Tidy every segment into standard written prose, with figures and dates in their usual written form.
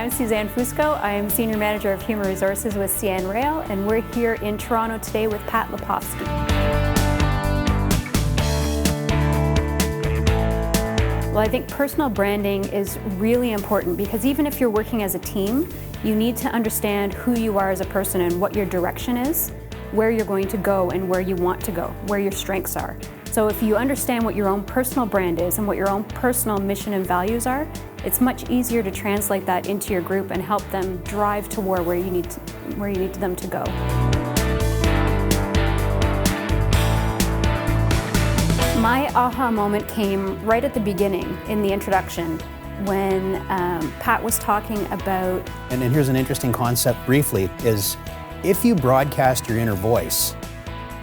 I'm Suzanne Fusco. I'm Senior Manager of Human Resources with CN Rail, and we're here in Toronto today with Pat Lipovski. Well, I think personal branding is really important because even if you're working as a team, you need to understand who you are as a person and what your direction is, where you're going to go and where you want to go, where your strengths are. So if you understand what your own personal brand is and what your own personal mission and values are, it's much easier to translate that into your group and help them drive toward where you need them to go. My aha moment came right at the beginning in the introduction when Pat was talking about... And here's an interesting concept briefly, is if you broadcast your inner voice,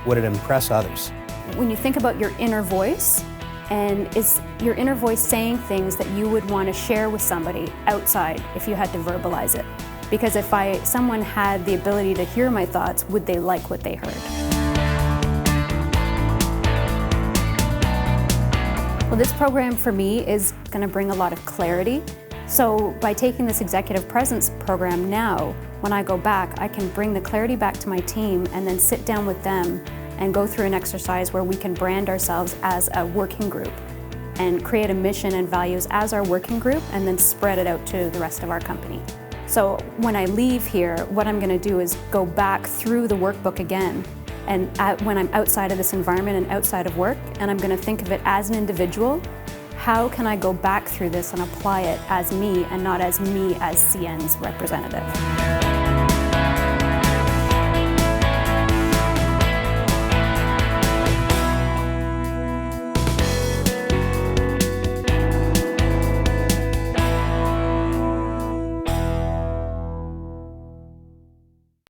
would it impress others? When you think about your inner voice, and is your inner voice saying things that you would want to share with somebody outside if you had to verbalize it? Because if someone had the ability to hear my thoughts, would they like what they heard? Well, this program for me is going to bring a lot of clarity. So by taking this executive presence program now, when I go back, I can bring the clarity back to my team and then sit down with them and go through an exercise where we can brand ourselves as a working group and create a mission and values as our working group and then spread it out to the rest of our company. So when I leave here, what I'm going to do is go back through the workbook again, and when I'm outside of this environment and outside of work, and I'm going to think of it as an individual. How can I go back through this and apply it as me and not as me as CN's representative?